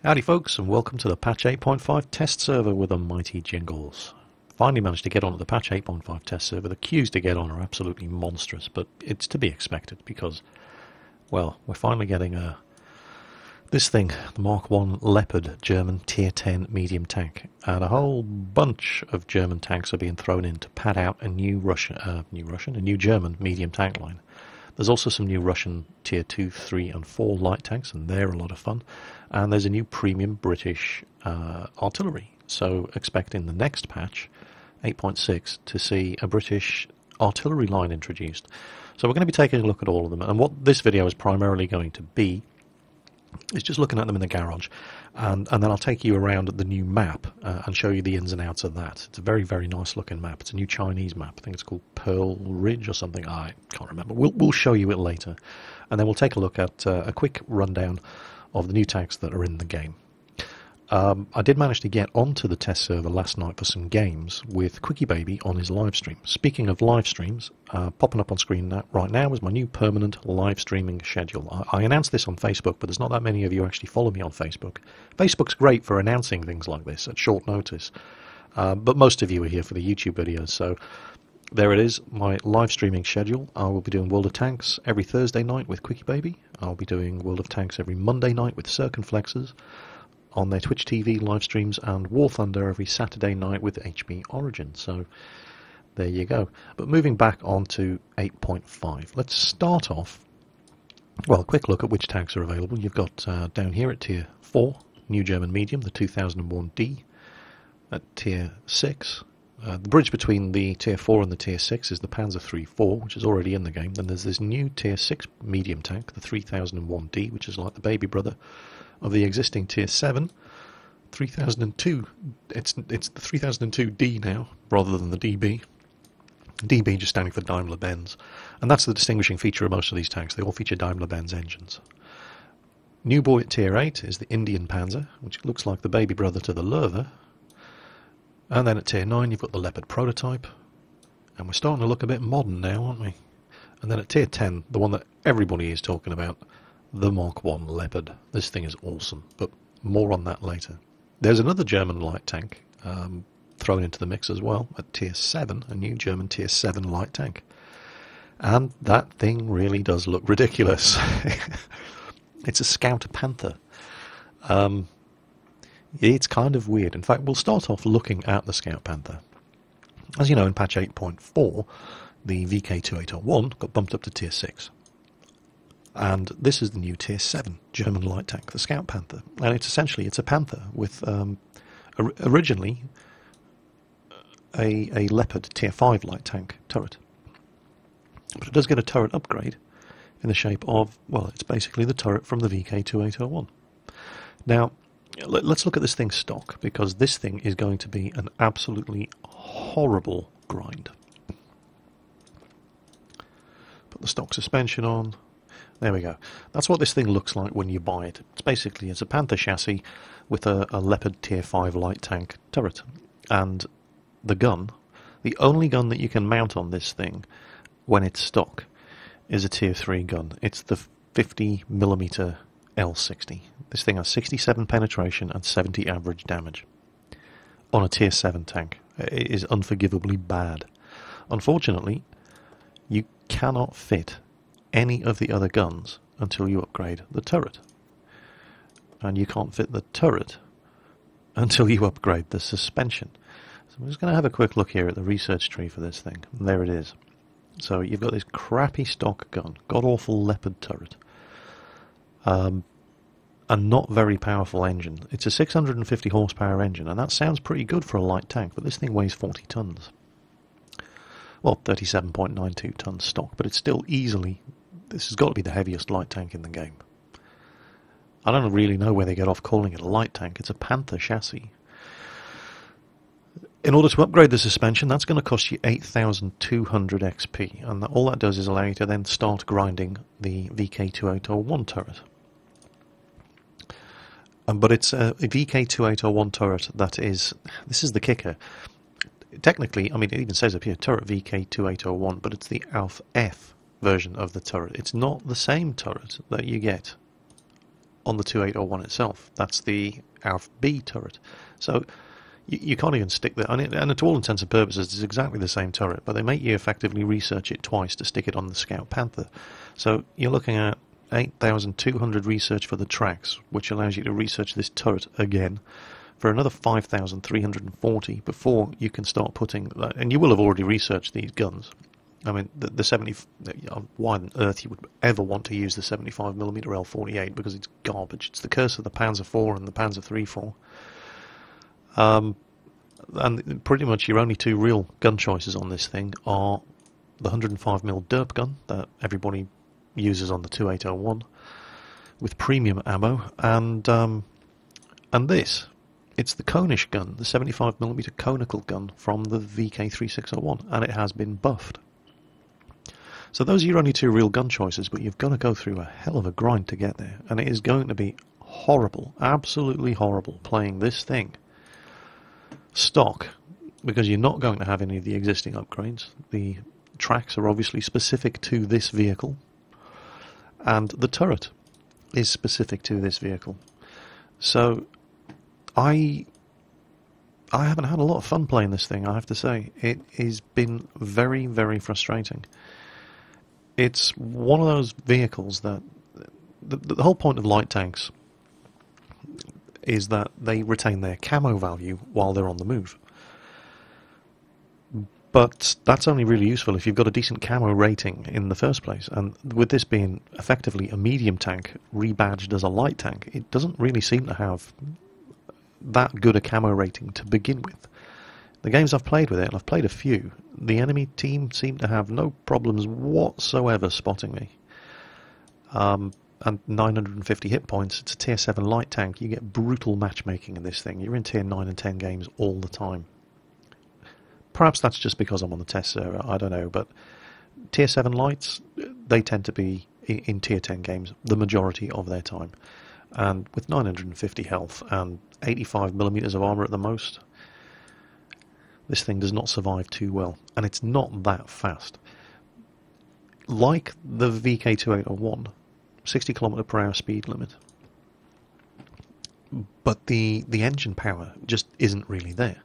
Howdy folks, and welcome to the patch 8.5 test server with a mighty Jingles. Finally managed to get onto the patch 8.5 test server. The queues to get on are absolutely monstrous, but it's to be expected because, well, we're finally getting this thing, the Mark I Leopard German Tier 10 medium tank, and a whole bunch of German tanks are being thrown in to pad out a new German medium tank line. There's also some new Russian Tier 2, 3 and 4 light tanks, and they're a lot of fun. And there's a new premium British artillery. So expect in the next patch, 8.6, to see a British artillery line introduced. So we're going to be taking a look at all of them. And what this video is primarily going to be is just looking at them in the garage. And then I'll take you around the new map and show you the ins and outs of that. It's a very, very nice looking map. It's a new Chinese map. I think it's called Pearl Ridge or something. I can't remember. We'll show you it later. And then we'll take a look at a quick rundown of the new tanks that are in the game. I did manage to get onto the test server last night for some games with Quickie Baby on his live stream. Speaking of live streams, popping up on screen right now is my new permanent live streaming schedule. I announced this on Facebook, but there's not that many of you actually follow me on Facebook. Facebook's great for announcing things like this at short notice, but most of you are here for the YouTube videos, so there it is, my live streaming schedule. I will be doing World of Tanks every Thursday night with Quickie Baby. I'll be doing World of Tanks every Monday night with Circumflexes on their Twitch TV live streams, and War Thunder every Saturday night with HB Origin. So there you go. But moving back on to 8.5, let's start off, well, a quick look at which tanks are available. You've got down here at Tier 4, New German Medium, the 2001D. At Tier 6, the bridge between the Tier 4 and the Tier 6 is the Panzer III 4, which is already in the game. Then there's this new Tier 6 medium tank, the 3001D, which is like the baby brother of the existing Tier 7. 3002, it's the 3002D now, rather than the DB. DB just standing for Daimler-Benz. And that's the distinguishing feature of most of these tanks. They all feature Daimler-Benz engines. New boy at Tier 8 is the Indian Panzer, which looks like the baby brother to the Löwe. And then at Tier 9 you've got the Leopard prototype. And we're starting to look a bit modern now, aren't we? And then at Tier 10, the one that everybody is talking about, the Mark I Leopard. This thing is awesome, but more on that later. There's another German light tank thrown into the mix as well at Tier 7, a new German Tier 7 light tank. And that thing really does look ridiculous. It's a Scout Panther. It's kind of weird. In fact, we'll start off looking at the Scout Panther. As you know, in patch 8.4, the VK2801 got bumped up to Tier 6. And this is the new Tier 7 German light tank, the Scout Panther. And it's a Panther with originally a Leopard Tier 5 light tank turret. But it does get a turret upgrade in the shape of, well, it's basically the turret from the VK2801. Now, let's look at this thing stock, because this thing is going to be an absolutely horrible grind. Put the stock suspension on. There we go. That's what this thing looks like when you buy it. It's a Panther chassis with a Leopard Tier 5 light tank turret. And the gun, the only gun that you can mount on this thing when it's stock, is a Tier 3 gun. It's the 50mm L60. This thing has 67 penetration and 70 average damage on a Tier 7 tank. It is unforgivably bad. Unfortunately, you cannot fit any of the other guns until you upgrade the turret. And you can't fit the turret until you upgrade the suspension. So I'm just going to have a quick look here at the research tree for this thing. And there it is. So you've got this crappy stock gun, god-awful Leopard turret, a not very powerful engine. It's a 650 horsepower engine, and that sounds pretty good for a light tank, but this thing weighs 40 tons. Well, 37.92 tons stock, but it's still easily, this has got to be the heaviest light tank in the game. I don't really know where they get off calling it a light tank. It's a Panther chassis. In order to upgrade the suspension, that's going to cost you 8,200 XP, and all that does is allow you to then start grinding the VK2801 turret. But it's a VK2801 turret that is, this is the kicker. Technically, I mean, it even says up here, turret VK2801, but it's the Alpha F version of the turret. It's not the same turret that you get on the 2801 itself. That's the Alpha B turret. So you can't even stick that, and to all intents and purposes, it's exactly the same turret, but they make you effectively research it twice to stick it on the Scout Panther. So you're looking at 8,200 research for the tracks, which allows you to research this turret again for another 5,340 before you can start putting, and you will have already researched these guns. I mean, the 70, why on earth you would ever want to use the 75mm L48, because it's garbage. It's the curse of the Panzer IV and the Panzer III-4. And pretty much your only two real gun choices on this thing are the 105mm derp gun that everybody uses on the 2801 with premium ammo, and this. It's the conish gun, the 75mm conical gun from the VK3601, and it has been buffed. So those are your only two real gun choices, but you've got to go through a hell of a grind to get there, and it is going to be horrible, absolutely horrible, playing this thing stock, because you're not going to have any of the existing upgrades. The tracks are obviously specific to this vehicle, and the turret is specific to this vehicle. So I haven't had a lot of fun playing this thing, I have to say. It has been very, very frustrating. It's one of those vehicles that the whole point of light tanks is that they retain their camo value while they're on the move. But that's only really useful if you've got a decent camo rating in the first place. And with this being effectively a medium tank rebadged as a light tank, it doesn't really seem to have that good a camo rating to begin with. The games I've played with it, and I've played a few, the enemy team seem to have no problems whatsoever spotting me. And 950 hit points, it's a tier 7 light tank. You get brutal matchmaking in this thing. You're in tier 9 and 10 games all the time. Perhaps that's just because I'm on the test server, I don't know, but tier 7 lights, they tend to be in tier 10 games the majority of their time. And with 950 health and 85mm of armour at the most, this thing does not survive too well, and it's not that fast. Like the VK2801, 60 km/h speed limit, but the engine power just isn't really there.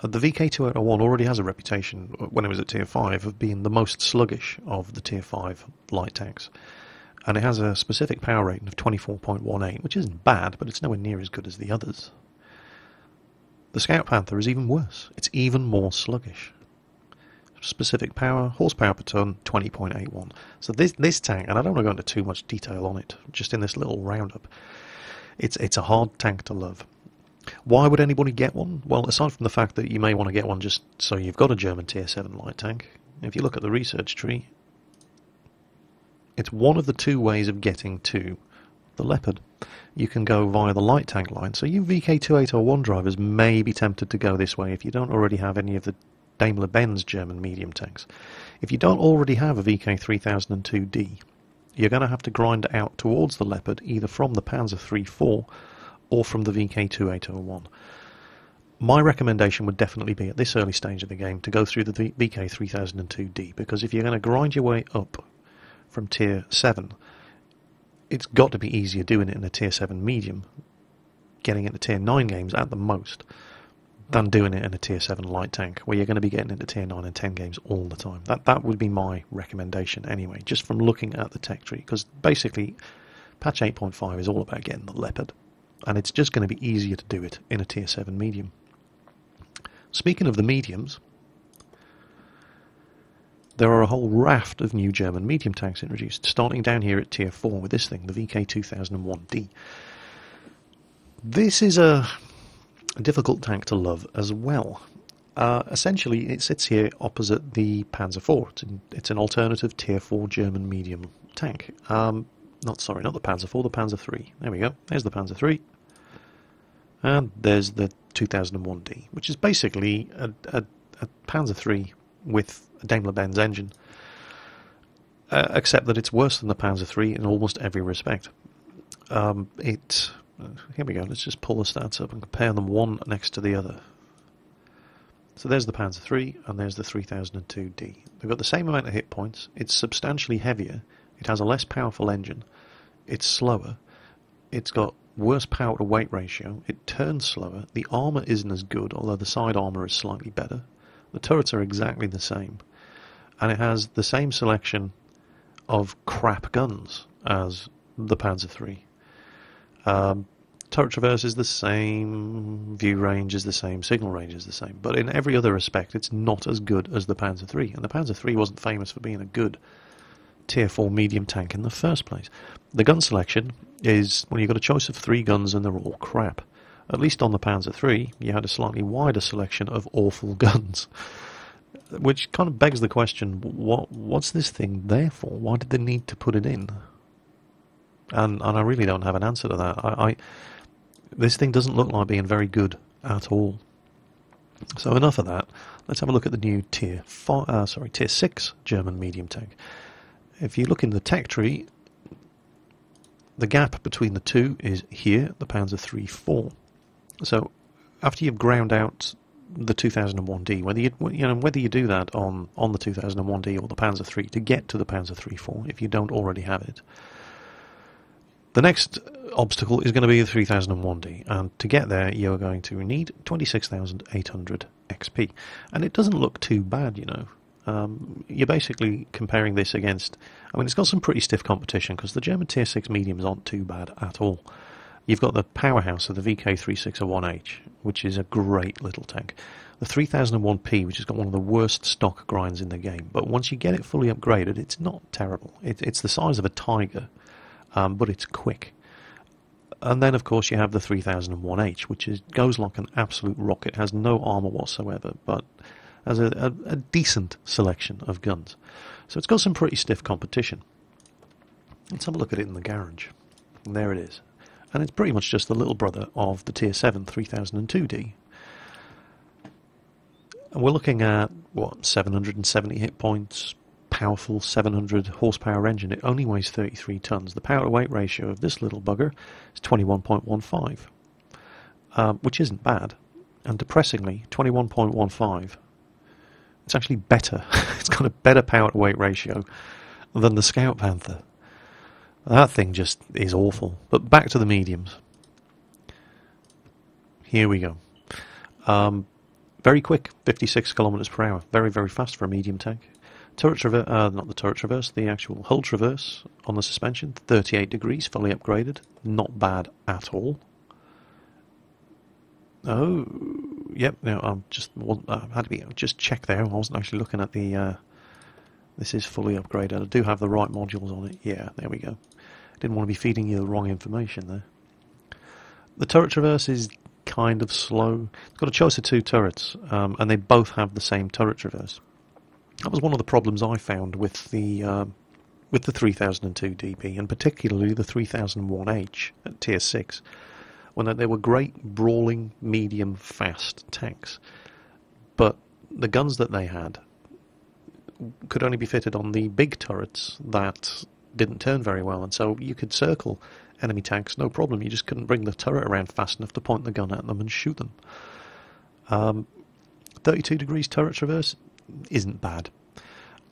The VK2801 already has a reputation, when it was at tier 5, of being the most sluggish of the tier 5 light tanks, and it has a specific power rating of 24.18, which isn't bad, but it's nowhere near as good as the others. The Scout Panther is even worse. It's even more sluggish. Specific power, horsepower per ton, 20.81. So this tank, and I don't want to go into too much detail on it, just in this little roundup, it's a hard tank to love. Why would anybody get one? Well, aside from the fact that you may want to get one just so you've got a German tier 7 light tank, if you look at the research tree, it's one of the two ways of getting to the Leopard. You can go via the light tank line, so you VK2801 drivers may be tempted to go this way if you don't already have any of the Daimler-Benz German medium tanks. If you don't already have a VK3002D, you're going to have to grind out towards the Leopard either from the Panzer III-4 or from the VK2801. My recommendation would definitely be at this early stage of the game to go through the VK3002D, because if you're going to grind your way up from tier 7, it's got to be easier doing it in a tier 7 medium, getting into tier 9 games at the most, than doing it in a tier 7 light tank, where you're going to be getting into tier 9 and 10 games all the time. That would be my recommendation anyway, just from looking at the tech tree, because basically patch 8.5 is all about getting the Leopard, and it's just going to be easier to do it in a tier 7 medium. Speaking of the mediums, there are a whole raft of new German medium tanks introduced, starting down here at tier 4 with this thing, the VK2001D. This is a difficult tank to love as well. Essentially, it sits here opposite the Panzer IV. It's an alternative tier 4 German medium tank. Not the Panzer IV, the Panzer III. There we go. There's the Panzer III. And there's the 2001D, which is basically a Panzer III with a Daimler-Benz engine, except that it's worse than the Panzer III in almost every respect. Here we go, let's just pull the stats up and compare them one next to the other. So there's the Panzer III and there's the 3002D. They've got the same amount of hit points, it's substantially heavier, it has a less powerful engine, it's slower, it's got worse power to weight ratio, it turns slower, the armour isn't as good, although the side armour is slightly better, the turrets are exactly the same, and it has the same selection of crap guns as the Panzer III. Turret traverse is the same, view range is the same, signal range is the same, but in every other respect it's not as good as the Panzer III, and the Panzer III wasn't famous for being a good Tier 4 medium tank in the first place. The gun selection is, well, you've got a choice of 3 guns and they're all crap. At least on the Panzer III you had a slightly wider selection of awful guns, which kind of begs the question, what's this thing there for? Why did they need to put it in? And I really don't have an answer to that. This thing doesn't look like being very good at all. So enough of that. Let's have a look at the new Tier 6 German medium tank. If you look in the tech tree, the gap between the two is here, the Panzer III 4. So after you've ground out the 2001D, whether you do that on the 2001D or the Panzer III to get to the Panzer III 4, if you don't already have it, the next obstacle is going to be the 3001D, and to get there you're going to need 26,800 XP, and it doesn't look too bad, you know. You're basically comparing this against, I mean, it's got some pretty stiff competition because the German Tier 6 mediums aren't too bad at all. You've got the powerhouse of the VK3601H, which is a great little tank. The 3001P, which has got one of the worst stock grinds in the game, but once you get it fully upgraded, it's not terrible. It's the size of a Tiger, but it's quick. And then, of course, you have the 3001H, which goes like an absolute rocket, has no armour whatsoever, but has a decent selection of guns. So it's got some pretty stiff competition. Let's have a look at it in the garage. And there it is. And it's pretty much just the little brother of the Tier 7 3002D. And we're looking at, 770 hit points, powerful 700 horsepower engine. It only weighs 33 tons. The power to weight ratio of this little bugger is 21.15, which isn't bad. And depressingly, 21.15, it's actually better. It's got a better power to weight ratio than the Scout Panther. That thing just is awful. But back to the mediums. Here we go. Very quick, 56 kilometers per hour. Very, very fast for a medium tank. Turret traverse, not the turret traverse, the actual hull traverse on the suspension, 38 degrees, fully upgraded. Not bad at all. Oh, yep. No, I'm just just check there. I wasn't actually looking at the. This is fully upgraded. I do have the right modules on it. Yeah, there we go. Didn't want to be feeding you the wrong information there. The turret traverse is kind of slow. It's got a choice of 2 turrets, and they both have the same turret traverse. That was one of the problems I found with the 3002 DB, and particularly the 3001H at Tier 6, when they were great brawling, medium, fast tanks. But the guns that they had could only be fitted on the big turrets that didn't turn very well, and so you could circle enemy tanks, no problem. You just couldn't bring the turret around fast enough to point the gun at them and shoot them. 32 degrees turret traverse isn't bad.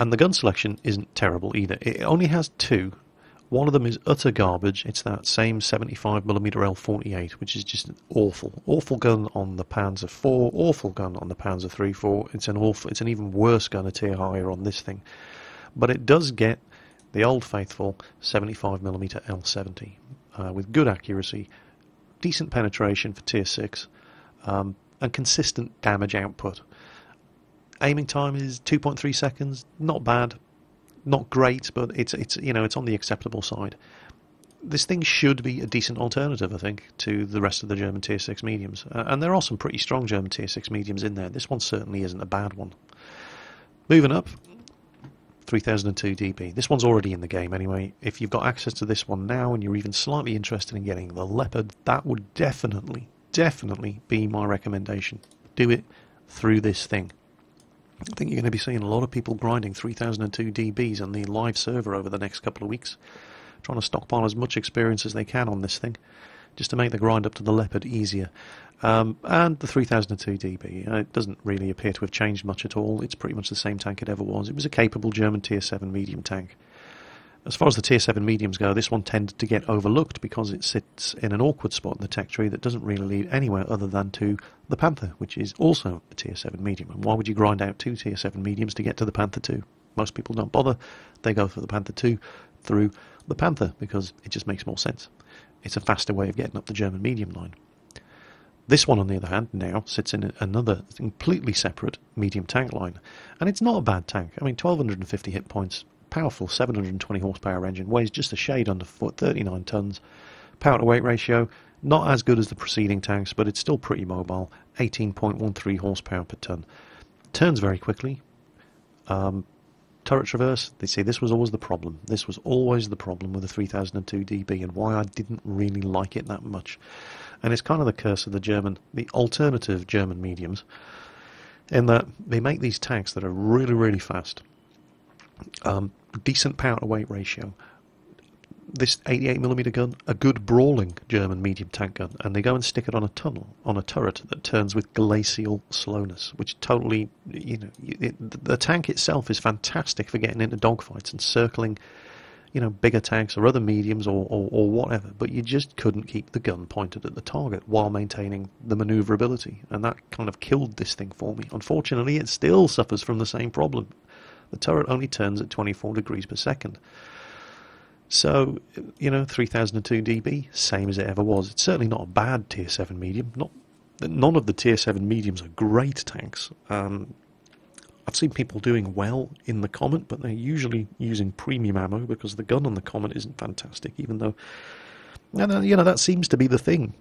And the gun selection isn't terrible either. It only has 2. One of them is utter garbage. It's that same 75mm L48, which is just an awful gun on the Panzer IV, awful gun on the Panzer III 4. It's an even worse gun a tier higher on this thing. But it does get the old faithful 75mm L70 with good accuracy, decent penetration for tier 6, and consistent damage output. Aiming time is 2.3 seconds. Not bad, not great, but it's on the acceptable side. This thing should be a decent alternative, I think, to the rest of the German Tier 6 mediums. And there are some pretty strong German Tier 6 mediums in there. This one certainly isn't a bad one. Moving up, 3002 DB. This one's already in the game anyway. If you've got access to this one now and you're even slightly interested in getting the Leopard, that would definitely definitely be my recommendation. Do it through this thing. I think you're going to be seeing a lot of people grinding 3002 dBs on the live server over the next couple of weeks, trying to stockpile as much experience as they can on this thing, just to make the grind up to the Leopard easier. And the 3002 dB, it doesn't really appear to have changed much at all. It's pretty much the same tank it ever was. It was a capable German Tier 7 medium tank. As far as the Tier 7 mediums go, this one tended to get overlooked because it sits in an awkward spot in the tech tree that doesn't really lead anywhere other than to the Panther, which is also a Tier 7 medium. And why would you grind out two Tier 7 mediums to get to the Panther 2? Most people don't bother. They go for the Panther 2 through the Panther because it just makes more sense. It's a faster way of getting up the German medium line. This one, on the other hand, now sits in another completely separate medium tank line. And it's not a bad tank. I mean, 1250 hit points, powerful 720 horsepower engine, weighs just a shade underfoot, 39 tons. Power to weight ratio, not as good as the preceding tanks, but it's still pretty mobile, 18.13 horsepower per ton. Turns very quickly. Turret traverse, they say this was always the problem. This was always the problem with the 3002 dB and why I didn't really like it that much. And it's kind of the curse of the alternative German mediums, in that they make these tanks that are really, really fast. Decent power to weight ratio. This 88mm gun, a good brawling German medium tank gun, and they go and stick it on a tunnel, on a turret that turns with glacial slowness, which totally, the tank itself is fantastic for getting into dogfights and circling, bigger tanks or other mediums or whatever, but you just couldn't keep the gun pointed at the target while maintaining the maneuverability, and that kind of killed this thing for me. Unfortunately, it still suffers from the same problem. The turret only turns at 24 degrees per second. So, 3002 dB, same as it ever was. It's certainly not a bad Tier 7 medium. None of the Tier 7 mediums are great tanks. I've seen people doing well in the Comet, but they're usually using premium ammo because the gun on the Comet isn't fantastic, even though, that seems to be the thing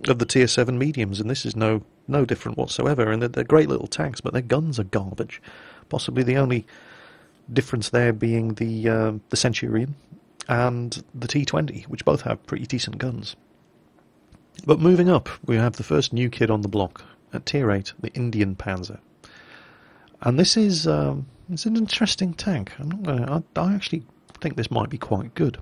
of the Tier 7 mediums, and this is no different whatsoever. And they're great little tanks, but their guns are garbage. Possibly the only difference there being the Centurion and the T20, which both have pretty decent guns. But moving up, we have the first new kid on the block at Tier 8, the Indian Panzer. And this is it's an interesting tank. I actually think this might be quite good.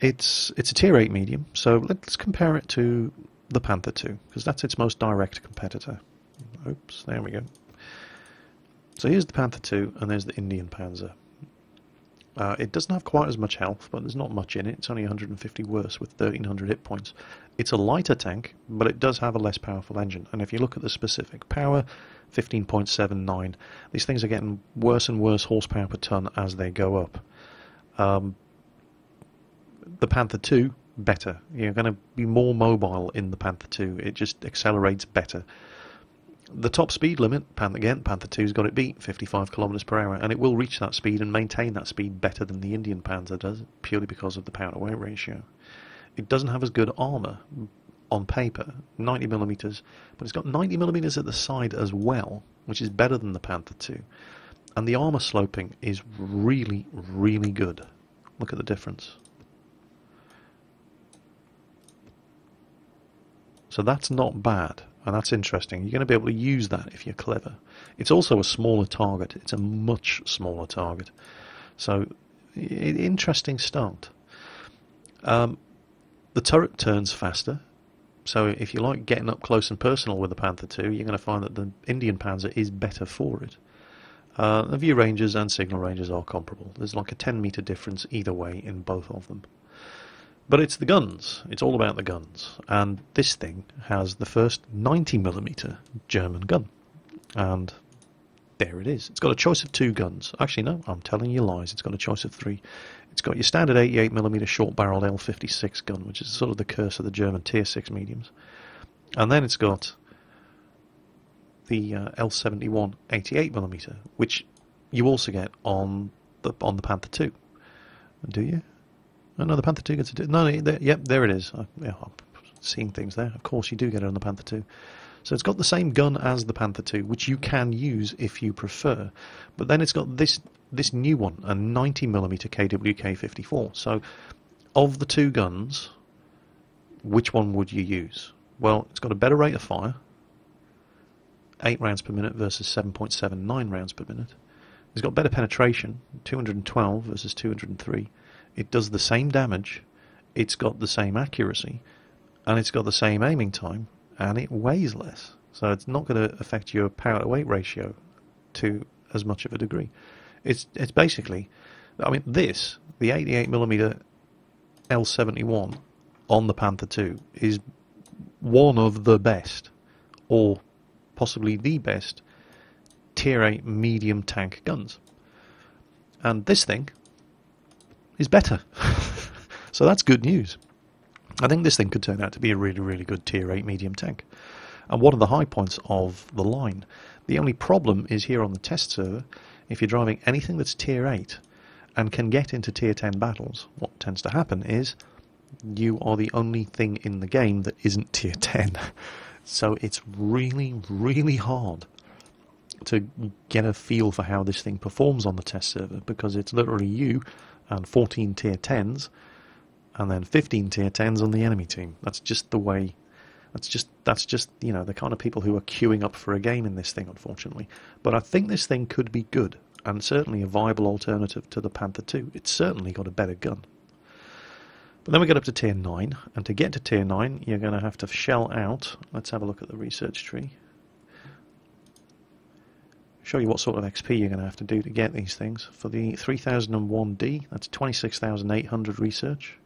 It's a Tier 8 medium, so let's compare it to the Panther 2, because that's its most direct competitor. Oops, there we go. So here's the Panther 2, and there's the Indian Panzer. It doesn't have quite as much health, but there's not much in it. It's only 150 worse with 1300 hit points. It's a lighter tank, but it does have a less powerful engine. And if you look at the specific power, 15.79, these things are getting worse and worse horsepower per ton as they go up. The Panther 2, better. You're going to be more mobile in the Panther 2. It just accelerates better. The top speed limit, Panther 2's got it beat, 55 kilometers per hour, and it will reach that speed and maintain that speed better than the Indian Panzer does, purely because of the power to weight ratio. It doesn't have as good armour on paper, 90mm, but it's got 90mm at the side as well, which is better than the Panther 2. And the armour sloping is really, really good. Look at the difference. So that's not bad. And that's interesting. You're going to be able to use that if you're clever. It's also a smaller target. It's a much smaller target. So, interesting start. The turret turns faster. So if you like getting up close and personal with the Panther 2, you're going to find that the Indian Panzer is better for it. The view ranges and signal ranges are comparable. There's like a 10-meter difference either way in both of them. But it's the guns. It's all about the guns. And this thing has the first 90mm German gun. And there it is. It's got a choice of 2 guns. Actually, no, I'm telling you lies. It's got a choice of 3. It's got your standard 88mm short-barreled L56 gun, which is sort of the curse of the German Tier 6 mediums. And then it's got the L71 88mm, which you also get on the Panther 2. Do you? Oh, no, the Panther 2 gets a... No, yep, there it is. I'm seeing things there. Of course, you do get it on the Panther 2. So it's got the same gun as the Panther 2, which you can use if you prefer. But then it's got this new one, a 90mm KWK-54. So, of the 2 guns, which one would you use? Well, it's got a better rate of fire, 8 rounds per minute versus 7.79 rounds per minute. It's got better penetration, 212 versus 203. It does the same damage, it's got the same accuracy, and it's got the same aiming time, and it weighs less. So it's not going to affect your power to weight ratio to as much of a degree. It's basically, I mean, the 88mm L71 on the Panther II is one of the best, or possibly the best, Tier 8 medium tank guns. And this thing is better. So that's good news. I think this thing could turn out to be a really, really good Tier 8 medium tank. And one of the high points of the line. The only problem is here on the test server, if you're driving anything that's Tier 8 and can get into Tier 10 battles, what tends to happen is you are the only thing in the game that isn't Tier 10. So it's really, really hard to get a feel for how this thing performs on the test server, because it's literally you and 14 Tier 10s and then 15 Tier 10s on the enemy team. That's just the way. That's just you know, the kind of people who are queuing up for a game in this thing, unfortunately. But I think this thing could be good, and certainly a viable alternative to the Panther II. It's certainly got a better gun. But then we get up to Tier 9, and to get to Tier 9 you're going to have to shell out. Let's have a look at the research tree. Show you what sort of XP you're going to have to do to get these things. For the 3001D, that's 26,800 research.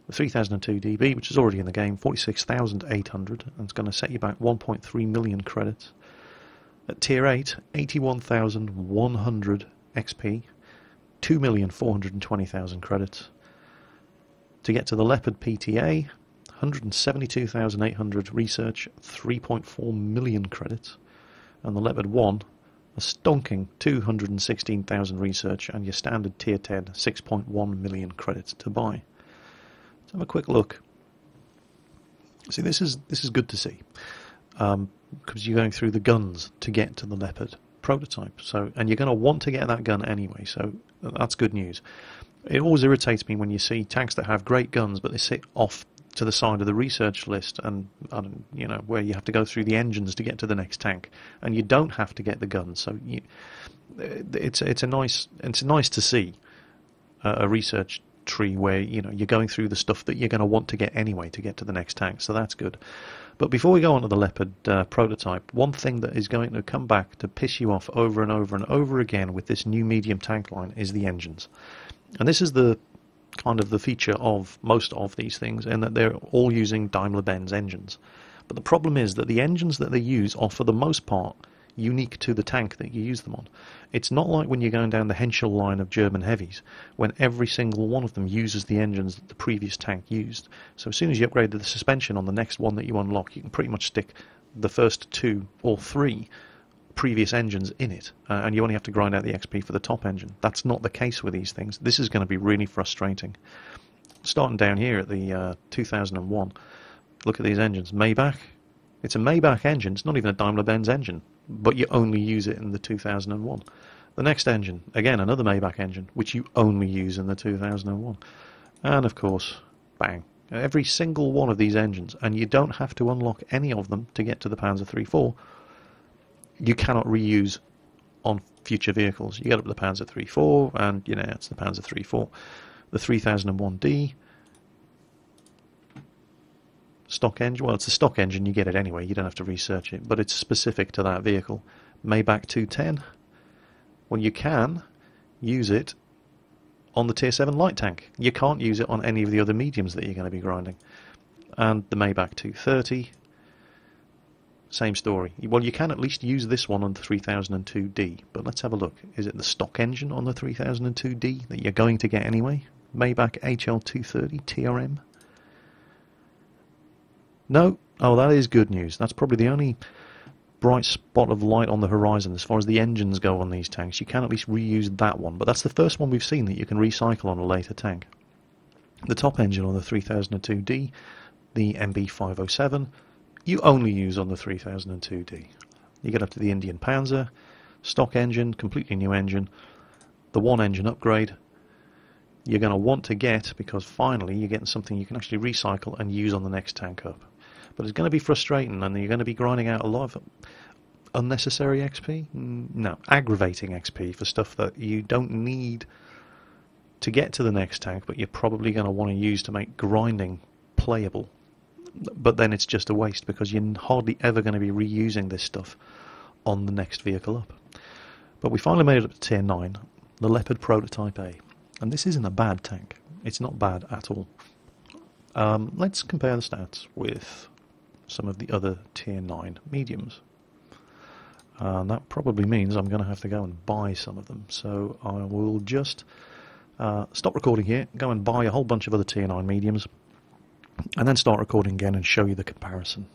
The 3002 DB, which is already in the game, 46,800, and it's going to set you back 1.3 million credits. At Tier 8, 81,100 XP, 2,420,000 credits. To get to the Leopard PTA, 172,800 research, 3.4 million credits. And the Leopard 1, a stonking 216,000 research, and your standard Tier 10, 6.1 million credits to buy. Let's have a quick look. See, this is good to see, because you're going through the guns to get to the Leopard prototype. So, and you're going to want to get that gun anyway. So that's good news. It always irritates me when you see tanks that have great guns, but they sit off to the side of the research list, and you know, where you have to go through the engines to get to the next tank, and you don't have to get the guns. So it's nice to see a research tree where, you know, you're going through the stuff that you're going to want to get anyway to get to the next tank. So that's good. But before we go on to the Leopard prototype, one thing that is going to come back to piss you off over and over and over again with this new medium tank line is the engines. And this is the kind of the feature of most of these things, in that they're all using Daimler-Benz engines. But the problem is that the engines that they use are, for the most part, unique to the tank that you use them on. It's not like when you're going down the Henschel line of German heavies, when every single one of them uses the engines that the previous tank used. So as soon as you upgrade the suspension on the next one that you unlock, you can pretty much stick the first 2 or 3 previous engines in it, and you only have to grind out the XP for the top engine. That's not the case with these things. This is going to be really frustrating. Starting down here at the 2001, look at these engines. Maybach. It's a Maybach engine. It's not even a Daimler-Benz engine, but you only use it in the 2001. The next engine, again, another Maybach engine, which you only use in the 2001. And of course, bang. Every single one of these engines, and you don't have to unlock any of them to get to the Panzer III-4, you cannot reuse on future vehicles. You get up to the Panzer III-4, and you know, it's the Panzer III-4. The 3001D, stock engine. Well, it's a stock engine, you get it anyway, you don't have to research it, but it's specific to that vehicle. Maybach 210, well, you can use it on the Tier 7 light tank. You can't use it on any of the other mediums that you're going to be grinding. And the Maybach 230, same story. Well, you can at least use this one on the 3002D, but let's have a look. Is it the stock engine on the 3002D that you're going to get anyway? Maybach HL230 TRM? No. Oh, that is good news. That's probably the only bright spot of light on the horizon as far as the engines go on these tanks. You can at least reuse that one, but that's the first one we've seen that you can recycle on a later tank. The top engine on the 3002D, the MB507, you only use on the 3002D. You get up to the Indian Panzer, stock engine, completely new engine, the one engine upgrade. You're going to want to get, because finally you're getting something you can actually recycle and use on the next tank up. but it's going to be frustrating, and you're going to be grinding out a lot of unnecessary XP. No, aggravating XP for stuff that you don't need to get to the next tank, but you're probably going to want to use to make grinding playable. But then it's just a waste, because you're hardly ever going to be reusing this stuff on the next vehicle up. But we finally made it up to tier 9, the Leopard Prototype A. And this isn't a bad tank. It's not bad at all. Let's compare the stats with some of the other tier 9 mediums. That probably means I'm going to have to go and buy some of them. So I will just stop recording here, go and buy a whole bunch of other tier 9 mediums, and then start recording again and show you the comparison.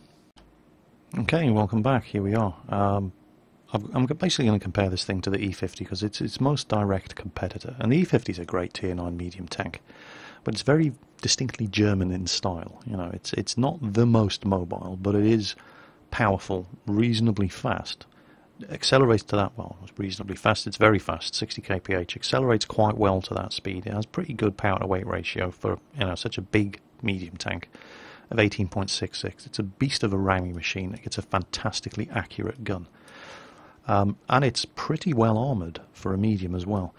Okay, welcome back. Here we are. I'm basically going to compare this thing to the E50 because it's its most direct competitor. And the E50 is a great tier 9 medium tank, but it's very distinctly German in style. You know, it's not the most mobile, but it is powerful, reasonably fast. Accelerates to that, well, it's reasonably fast. It's very fast, 60 kph. Accelerates quite well to that speed. It has pretty good power to weight ratio for, you know, such a big medium tank of 18.66. It's a beast of a ramming machine. It gets a fantastically accurate gun. And it's pretty well armoured for a medium as well.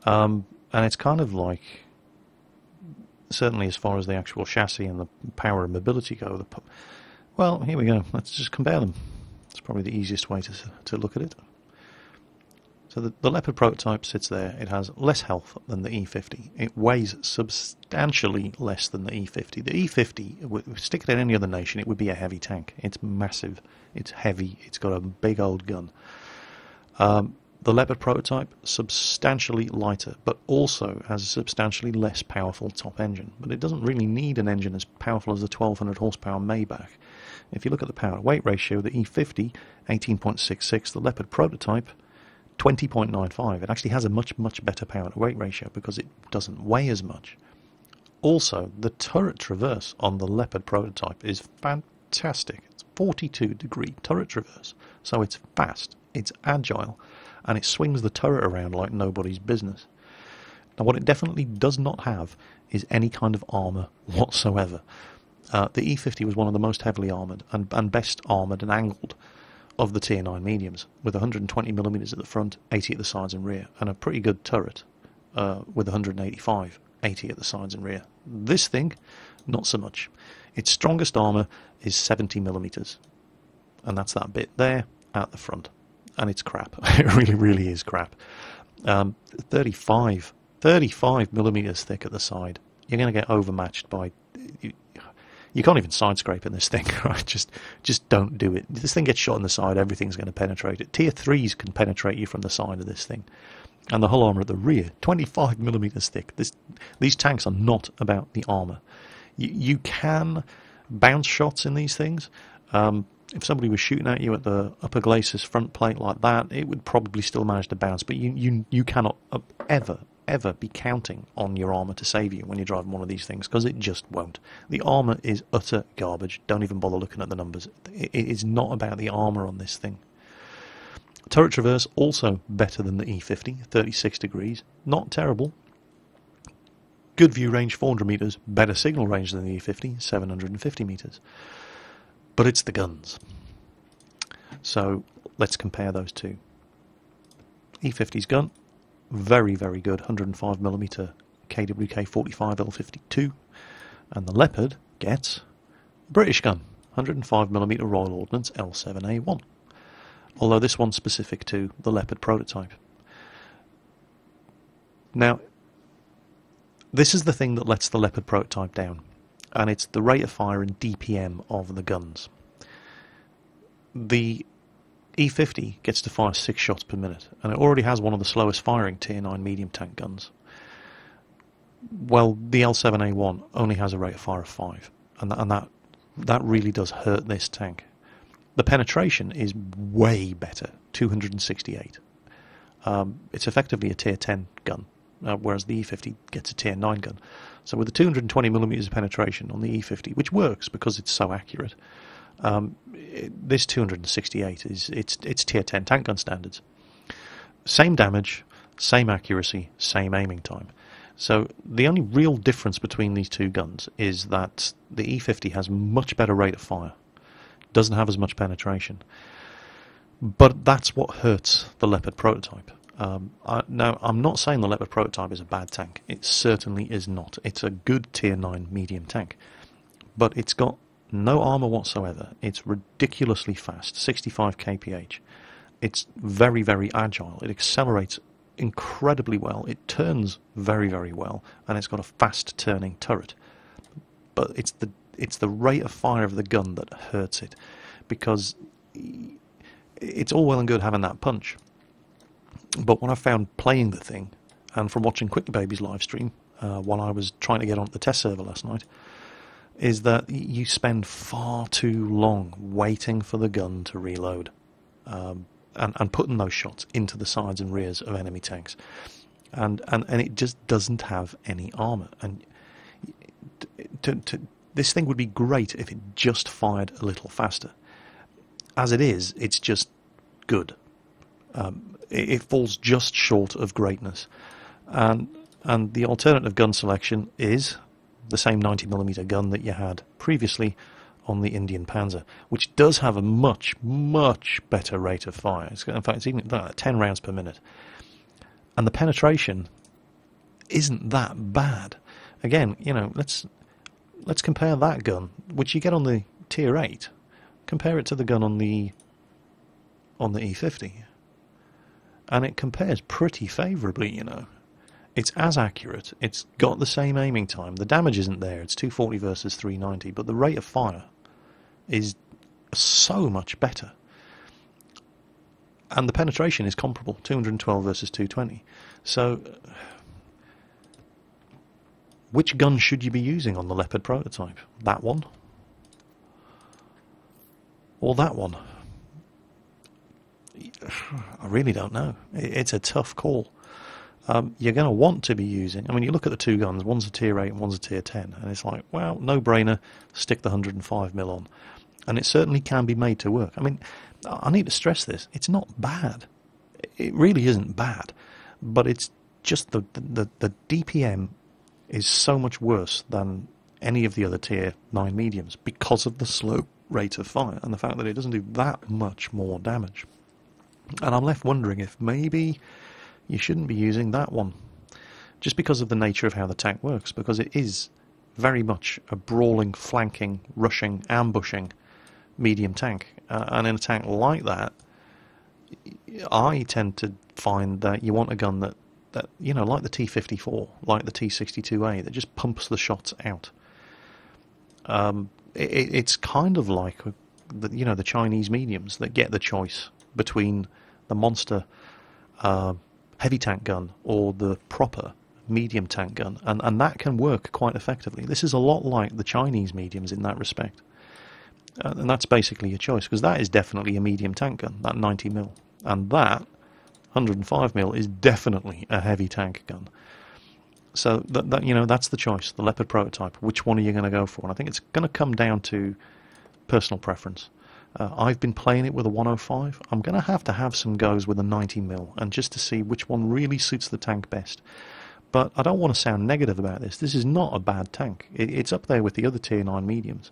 And it's kind of like, certainly as far as the actual chassis and the power and mobility go, well, here we go. Let's just compare them. It's probably the easiest way to look at it. So the Leopard Prototype sits there. It has less health than the E50. It weighs substantially less than the E50. The E50, stick it in any other nation, it would be a heavy tank. It's massive. It's heavy. It's got a big old gun. The Leopard Prototype, substantially lighter, but also has a substantially less powerful top engine. But it doesn't really need an engine as powerful as the 1200 horsepower Maybach. If you look at the power-to-weight ratio, the E50, 18.66, the Leopard Prototype, 20.95. It actually has a much, much better power-to-weight ratio because it doesn't weigh as much. Also, the turret traverse on the Leopard Prototype is fantastic. It's 42-degree turret traverse, so it's fast, it's agile, and it swings the turret around like nobody's business. Now, what it definitely does not have is any kind of armour whatsoever. The E50 was one of the most heavily armoured and best armoured and angled of the tier 9 mediums, with 120mm at the front, 80 at the sides and rear, and a pretty good turret with 185, 80 at the sides and rear. This thing, not so much. Its strongest armour is 70mm, and that's that bit there at the front, and it's crap. It really, really is crap. 35mm thick at the side. You're going to get overmatched by... You can't even side scrape in this thing, right? Just don't do it. This thing gets shot in the side, everything's going to penetrate it. Tier 3s can penetrate you from the side of this thing. And the hull armour at the rear, 25mm thick. These tanks are not about the armour. You can bounce shots in these things. If somebody was shooting at you at the upper glacis front plate like that, it would probably still manage to bounce. But you cannot ever be counting on your armour to save you when you're driving one of these things, because it just won't. The armour is utter garbage. Don't even bother looking at the numbers. It is not about the armour on this thing. Turret traverse, also better than the E50, 36 degrees. Not terrible. Good view range, 400 metres. Better signal range than the E50, 750 metres. But it's the guns. So let's compare those two. E50's gun, very, very good, 105mm KWK 45 L52, and the Leopard gets a British gun, 105mm Royal Ordnance L7A1, although this one's specific to the Leopard Prototype. Now, this is the thing that lets the Leopard Prototype down, and it's the rate of fire and DPM of the guns. The E50 gets to fire 6 shots per minute, and it already has one of the slowest firing tier 9 medium tank guns. Well, the L7A1 only has a rate of fire of 5, and that really does hurt this tank. The penetration is way better, 268. It's effectively a tier 10 gun, whereas the E50 gets a tier 9 gun. So with the 220mm of penetration on the E50, which works because it's so accurate, this 268 it's tier 10 tank gun standards. Same damage, same accuracy, same aiming time. So the only real difference between these two guns is that the E50 has much better rate of fire doesn't have as much penetration. But that's what hurts the Leopard prototype. Now, I'm not saying the Leopard prototype is a bad tank. It certainly is not. It's a good Tier 9 medium tank. But it's got no armour whatsoever. It's ridiculously fast, 65 kph. It's very, very agile. It accelerates incredibly well. It turns very, very well. And it's got a fast turning turret. But it's the rate of fire of the gun that hurts it. Because it's all well and good having that punch. But what I found playing the thing, and from watching Quick Baby's live stream while I was trying to get onto the test server last night, is that you spend far too long waiting for the gun to reload and putting those shots into the sides and rears of enemy tanks. And it just doesn't have any armour. And this thing would be great if it just fired a little faster. As it is, it's just good. It falls just short of greatness. And the alternative gun selection is the same 90mm gun that you had previously on the Indian Panzer, which does have a much, much better rate of fire. In fact, it's even 10 rounds per minute. And the penetration isn't that bad. Again, you know, let's compare that gun, which you get on the Tier 8, compare it to the gun on the E50. And it compares pretty favourably, you know. It's as accurate, it's got the same aiming time, the damage isn't there, it's 240 versus 390, but the rate of fire is so much better. And the penetration is comparable, 212 versus 220. So, which gun should you be using on the Leopard prototype? That one? Or that one? I really don't know. It's a tough call. You're going to want to be using... I mean, you look at the two guns, one's a Tier 8 and one's a Tier 10, and it's like, well, no-brainer, stick the 105mm on. And it certainly can be made to work. I mean, I need to stress this. It's not bad. It really isn't bad. But it's just the DPM is so much worse than any of the other Tier 9 mediums because of the slow rate of fire and the fact that it doesn't do that much more damage. And I'm left wondering if maybe you shouldn't be using that one, just because of the nature of how the tank works, because it is very much a brawling, flanking, rushing, ambushing medium tank. And in a tank like that, I tend to find that you want a gun that you know, like the T-54, like the T-62A, that just pumps the shots out. It's kind of like the Chinese mediums that get the choice between the monster heavy tank gun or the proper medium tank gun, and that can work quite effectively. This is a lot like the Chinese mediums in that respect, and that's basically your choice, because that is definitely a medium tank gun, that 90mm, and that 105mm is definitely a heavy tank gun. So that you know, that's the choice, the Leopard prototype. Which one are you going to go for? And I think it's going to come down to personal preference. I've been playing it with a 105. I'm going to have some goes with a 90mm, and just to see which one really suits the tank best. But I don't want to sound negative about this. This is not a bad tank. It's up there with the other Tier 9 mediums.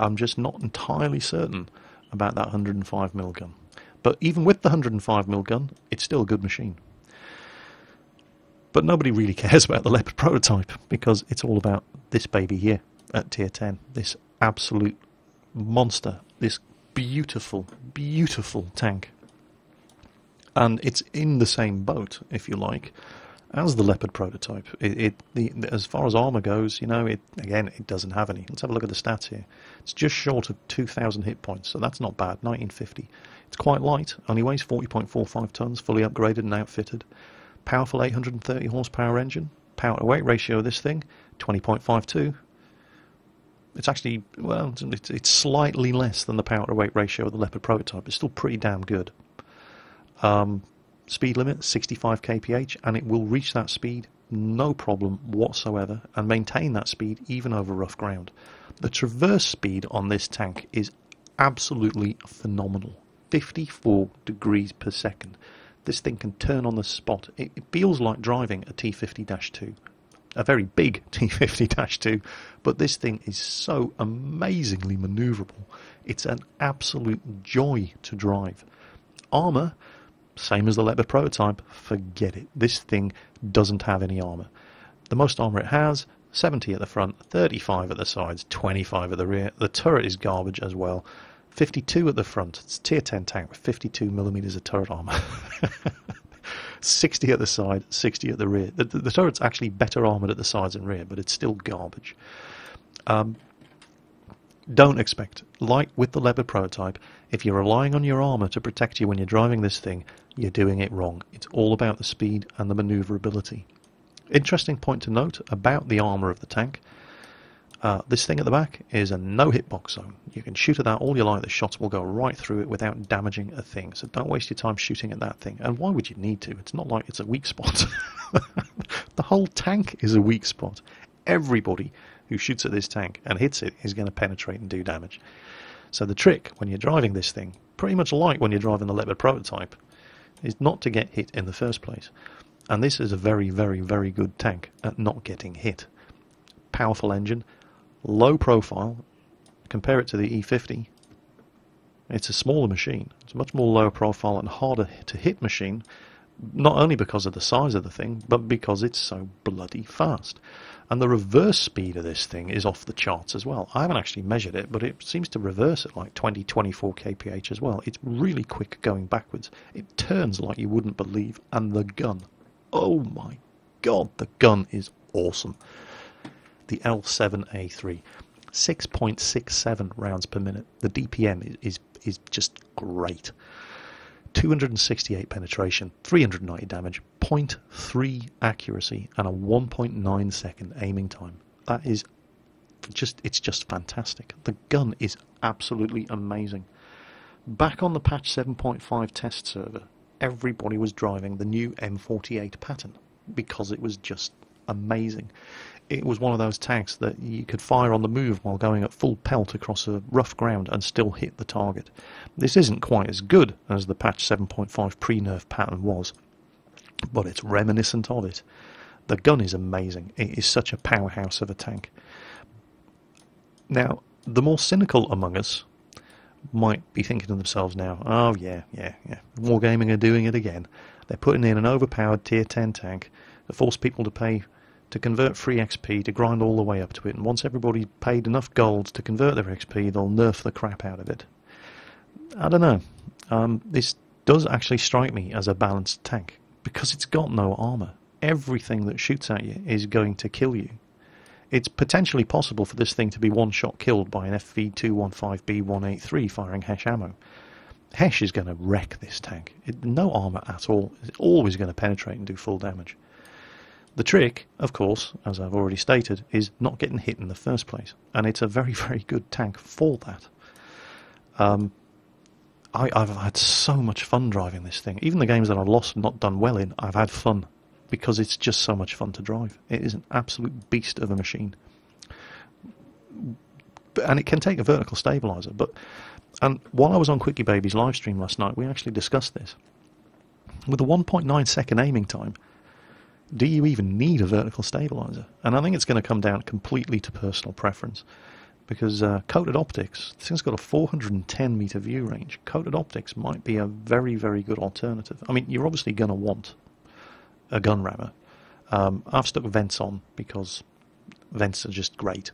I'm just not entirely certain about that 105mm gun. But even with the 105mm gun, it's still a good machine. But nobody really cares about the Leopard prototype, because it's all about this baby here at Tier 10. This absolute monster. This beautiful, beautiful tank. And it's in the same boat, if you like, as the Leopard prototype. As far as armour goes, you know, it doesn't have any. Let's have a look at the stats here. It's just short of 2,000 hit points, so that's not bad, 1950. It's quite light, only weighs 40.45 tonnes, fully upgraded and outfitted. Powerful 830 horsepower engine. Power to weight ratio of this thing, 20.52. It's actually, well, it's slightly less than the power to weight ratio of the Leopard prototype. It's still pretty damn good. Speed limit, 65 kph, and it will reach that speed no problem whatsoever and maintain that speed even over rough ground. The traverse speed on this tank is absolutely phenomenal. 54 degrees per second. This thing can turn on the spot. It feels like driving a T50-2. A very big T50-2, but this thing is so amazingly manoeuvrable. It's an absolute joy to drive. Armour, same as the Leopard prototype, forget it. This thing doesn't have any armour. The most armour it has, 70 at the front, 35 at the sides, 25 at the rear. The turret is garbage as well. 52 at the front. It's a tier 10 tank with 52mm of turret armour. 60 at the side, 60 at the rear. The turret's actually better armoured at the sides and rear, but it's still garbage. Don't expect, like with the Leopard prototype, if you're relying on your armour to protect you when you're driving this thing, you're doing it wrong. It's all about the speed and the manoeuvrability. Interesting point to note about the armour of the tank. This thing at the back is a no hitbox zone. You can shoot at that all you like, the shots will go right through it without damaging a thing. So don't waste your time shooting at that thing. And why would you need to? It's not like it's a weak spot. The whole tank is a weak spot. Everybody who shoots at this tank and hits it is going to penetrate and do damage. So the trick when you're driving this thing, pretty much like when you're driving the Leopard prototype, is not to get hit in the first place. And this is a very, very, very good tank at not getting hit. Powerful engine, low profile. Compare it to the E50. It's a smaller machine. It's a much more lower profile and harder to hit machine, not only because of the size of the thing, but because it's so bloody fast. And the reverse speed of this thing is off the charts as well. I haven't actually measured it, but it seems to reverse at like 20, 24 kph as well. It's really quick going backwards. It turns like you wouldn't believe. And the gun, oh my god, the gun is awesome. The L7A3, 6.67 rounds per minute. The DPM is just great. 268 penetration, 390 damage, 0.3 accuracy, and a 1.9 second aiming time. That is it's just fantastic. The gun is absolutely amazing. Back on the patch 7.5 test server, everybody was driving the new M48 pattern because it was just amazing. It was one of those tanks that you could fire on the move while going at full pelt across a rough ground and still hit the target. This isn't quite as good as the patch 7.5 pre-nerf pattern was, but it's reminiscent of it. The gun is amazing. It is such a powerhouse of a tank. Now, the more cynical among us might be thinking to themselves now, oh yeah, Wargaming are doing it again. They're putting in an overpowered tier 10 tank to force people to pay to convert free XP, to grind all the way up to it, and once everybody paid enough gold to convert their XP, they'll nerf the crap out of it. I don't know. This does actually strike me as a balanced tank, because it's got no armour. Everything that shoots at you is going to kill you. It's potentially possible for this thing to be one-shot killed by an FV215B183 firing Hesh ammo. Hesh is going to wreck this tank. No armour at all. It's always going to penetrate and do full damage. The trick, of course, as I've already stated, is not getting hit in the first place. And it's a very, very good tank for that. I've had so much fun driving this thing. Even the games that I've lost and not done well in, I've had fun. Because it's just so much fun to drive. It is an absolute beast of a machine. And it can take a vertical stabilizer. And while I was on Quickie Baby's live stream last night, we actually discussed this. With a 1.9 second aiming time, do you even need a vertical stabilizer? And I think it's going to come down completely to personal preference. Because coated optics, this thing's got a 410 meter view range. Coated optics might be a very, very good alternative. I mean, you're obviously going to want a gun rammer. I've stuck vents on because vents are just great.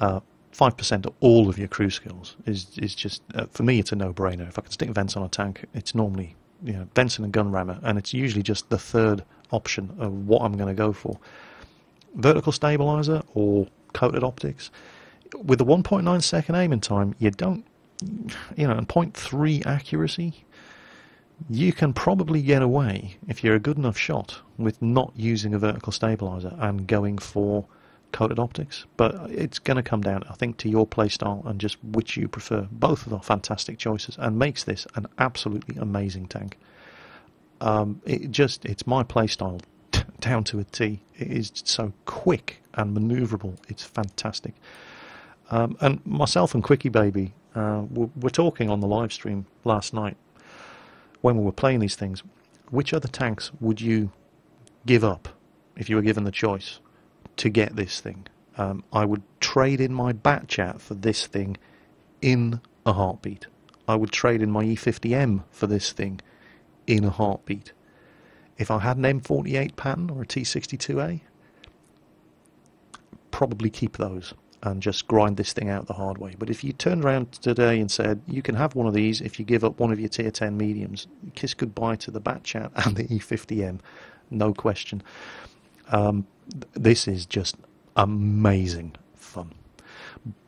5% of all of your crew skills is just, for me, it's a no-brainer. If I can stick vents on a tank, it's normally vents and a gun rammer, and it's usually just the third option of what I'm going to go for. Vertical stabilizer or coated optics. With the 1.9 second aiming time, you don't, and 0.3 accuracy, you can probably get away, if you're a good enough shot, with not using a vertical stabilizer and going for coated optics. But it's going to come down, I think, to your playstyle and just which you prefer. Both are fantastic choices and makes this an absolutely amazing tank. It's my playstyle down to a T. It is so quick and manoeuvrable. It's fantastic. And myself and Quickie Baby were talking on the live stream last night when we were playing these things. Which other tanks would you give up if you were given the choice to get this thing? I would trade in my Batchat for this thing in a heartbeat. I would trade in my E50M for this thing in a heartbeat. If I had an M48 Patton or a T62A, probably keep those and just grind this thing out the hard way. But if you turned around today and said, you can have one of these if you give up one of your tier 10 mediums, kiss goodbye to the Batchat and the E50M, no question. This is just amazing fun.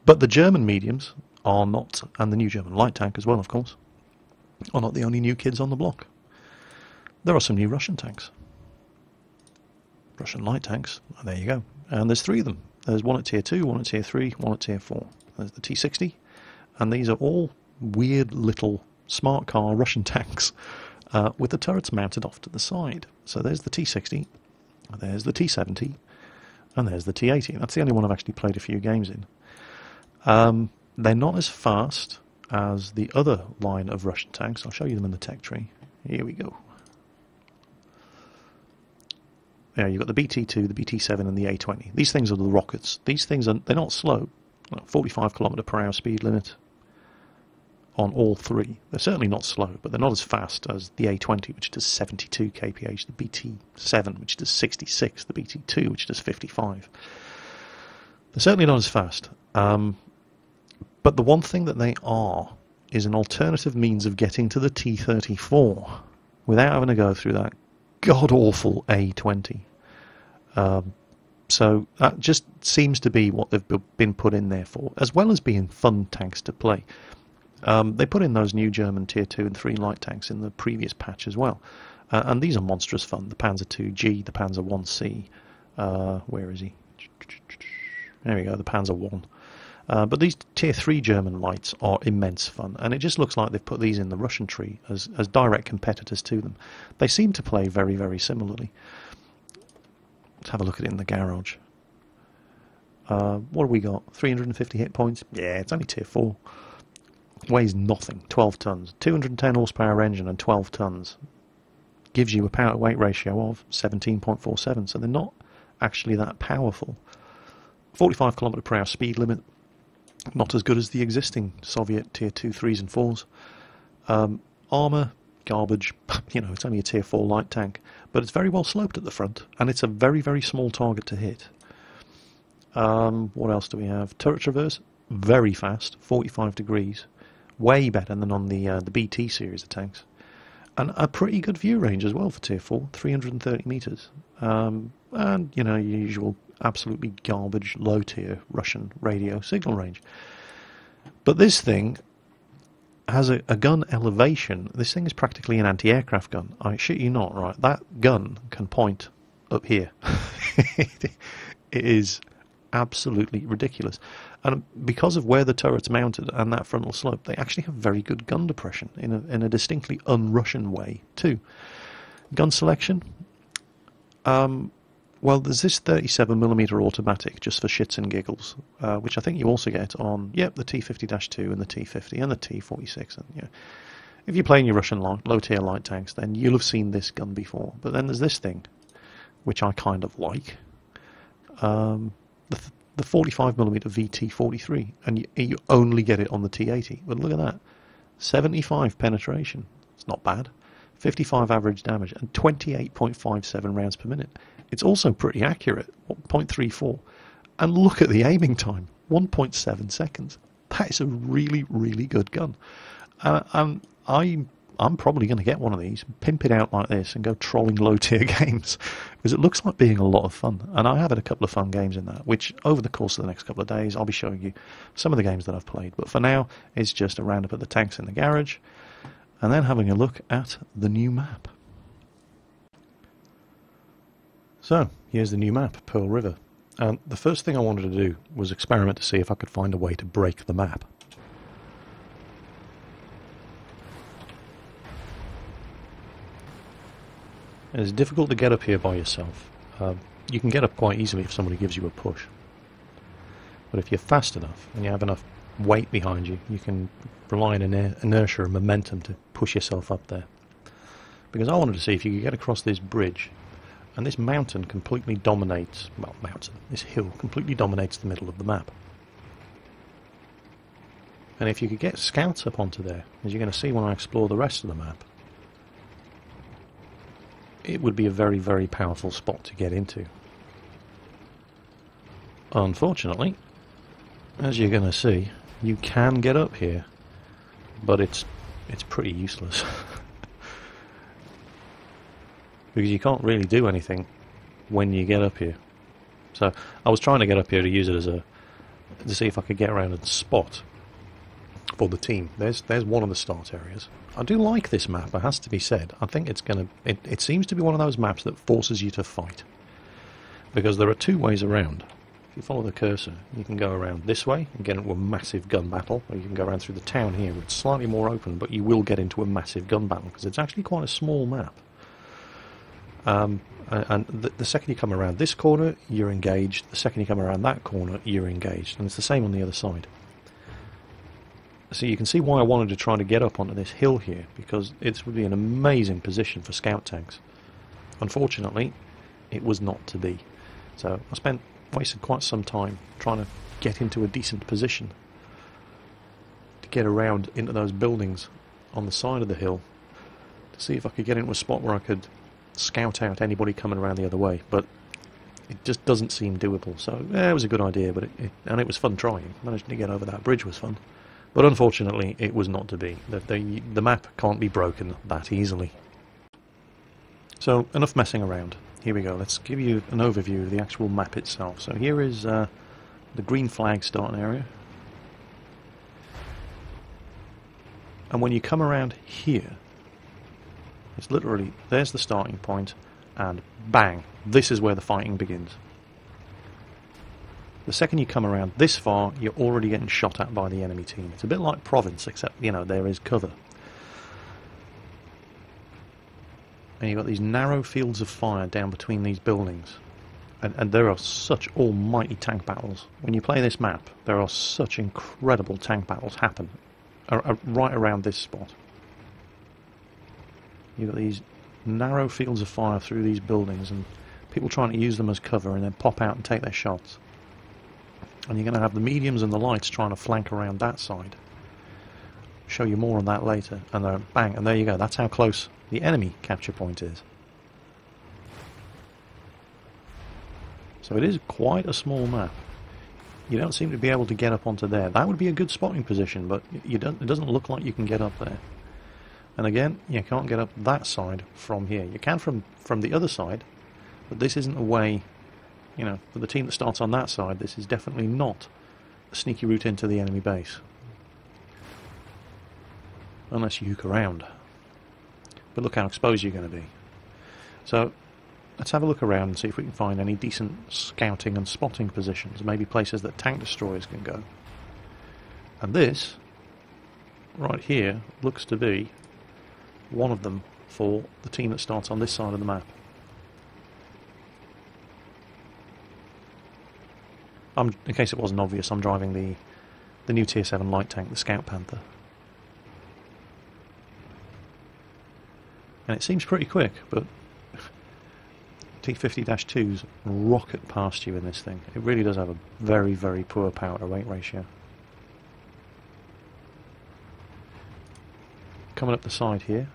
But the German mediums are not, and the new German light tank as well, of course, are not the only new kids on the block. There are some new Russian tanks. Russian light tanks, there you go. And there's 3 of them. There's one at tier 2, one at tier 3, one at tier 4. There's the T60, and these are all weird little smart car Russian tanks with the turrets mounted off to the side. So there's the T60, there's the T70, and there's the T80. That's the only one I've actually played a few games in. They're not as fast as the other line of Russian tanks. I'll show you them in the tech tree. Here we go. Yeah, you've got the BT2, the BT7 and the A20. These things are the rockets. These things they're not slow. 45 km/h speed limit on all 3. They're certainly not slow, but they're not as fast as the A20, which does 72 kph, the BT7, which does 66, the BT2, which does 55. They're certainly not as fast. But the one thing that they are is an alternative means of getting to the T34 without having to go through that god-awful A20. So that just seems to be what they've been put in there for, as well as being fun tanks to play. They put in those new German tier 2 and 3 light tanks in the previous patch as well. And these are monstrous fun. The Panzer 2G, the Panzer 1C. Where is he? There we go, the Panzer 1. But these tier 3 German lights are immense fun, and it just looks like they've put these in the Russian tree as direct competitors to them. They seem to play very, very similarly. Let's have a look at it in the garage. What have we got? 350 hit points? Yeah, it's only tier 4. Weighs nothing, 12 tons. 210 horsepower engine and 12 tons. Gives you a power to weight ratio of 17.47, so they're not actually that powerful. 45 km/h speed limit. Not as good as the existing Soviet tier 2, 3s and 4s. Armour, garbage. You know, it's only a tier 4 light tank, but it's very well sloped at the front, and it's a very, very small target to hit. What else do we have? Turret traverse, very fast, 45 degrees. Way better than on the BT series of tanks. And a pretty good view range as well for tier 4, 330 metres. And, you know, your usual absolutely garbage low-tier Russian radio signal range. But this thing has a gun elevation. This thing is practically an anti-aircraft gun. I shit you not, right? That gun can point up here. It is absolutely ridiculous. And because of where the turret's mounted and that frontal slope, they actually have very good gun depression in a distinctly un-Russian way too. Gun selection. Well, there's this 37mm automatic just for shits and giggles, which I think you also get on, the T50-2 and the T50 and the T46. And yeah, if you're playing your Russian low-tier light tanks, then you'll have seen this gun before. But then there's this thing, which I kind of like, the 45mm VT43, and you only get it on the T80. But look at that, 75 penetration. It's not bad. 55 average damage and 28.57 rounds per minute. It's also pretty accurate, 0.34. And look at the aiming time, 1.7 seconds. That is a really, really good gun. And I'm probably going to get one of these, pimp it out like this, and go trolling low-tier games, because it looks like being a lot of fun. And I have had a couple of fun games in that, which over the course of the next couple of days, I'll be showing you some of the games that I've played. But for now, it's just a roundup of the tanks in the garage, and then having a look at the new map. So, here's the new map, Pearl River. And the first thing I wanted to do was experiment to see if I could find a way to break the map. It's difficult to get up here by yourself. You can get up quite easily if somebody gives you a push. But if you're fast enough and you have enough weight behind you, you can rely on inertia and momentum to push yourself up there. Because I wanted to see if you could get across this bridge, and this mountain completely dominates, this hill completely dominates the middle of the map. And if you could get scouts up onto there, as you're going to see when I explore the rest of the map, it would be a very, very powerful spot to get into. Unfortunately, as you're going to see, you can get up here, but it's pretty useless. Because you can't really do anything when you get up here. So I was trying to get up here to use it as to see if I could get around and spot for the team. There's one of the start areas. I do like this map, it has to be said. I think it's gonna it seems to be one of those maps that forces you to fight. Because there are two ways around. If you follow the cursor, you can go around this way and get into a massive gun battle, or you can go around through the town here, where it's slightly more open, but you will get into a massive gun battle, because it's actually quite a small map. And the second you come around this corner, you're engaged. The second you come around that corner, you're engaged. And it's the same on the other side. So you can see why I wanted to try to get up onto this hill here, because it would be an amazing position for scout tanks. Unfortunately, it was not to be. So I wasted quite some time trying to get into a decent position to get around into those buildings on the side of the hill to see if I could get into a spot where I could scout out anybody coming around the other way, but it just doesn't seem doable. So it was a good idea, but it was fun trying. Managing to get over that bridge was fun, but unfortunately it was not to be. The map can't be broken that easily. So enough messing around. Here we go. Let's give you an overview of the actual map itself. So here is the green flag starting area, and when you come around here, it's literally, there's the starting point, and bang, this is where the fighting begins. The second you come around this far, you're already getting shot at by the enemy team. It's a bit like Province, except, you know, there is cover. And you've got these narrow fields of fire down between these buildings. And there are such almighty tank battles. When you play this map, there are such incredible tank battles happen right around this spot. You've got these narrow fields of fire through these buildings, and people trying to use them as cover and then pop out and take their shots. And you're going to have the mediums and the lights trying to flank around that side. Show you more on that later. And bang, and there you go. That's how close the enemy capture point is. So it is quite a small map. You don't seem to be able to get up onto there. That would be a good spotting position, but it doesn't look like you can get up there. And again, you can't get up that side from here. You can from the other side, but this isn't a way, you know, for the team that starts on that side, this is definitely not a sneaky route into the enemy base. Unless you hook around. But look how exposed you're going to be. So, let's have a look around and see if we can find any decent scouting and spotting positions, maybe places that tank destroyers can go. And this, right here, looks to be one of them for the team that starts on this side of the map. In case it wasn't obvious, I'm driving the new Tier 7 light tank, the Scout Panther. And it seems pretty quick, but T50-2s rocket past you in this thing. It really does have a very, very poor power to weight ratio. Coming up the side here,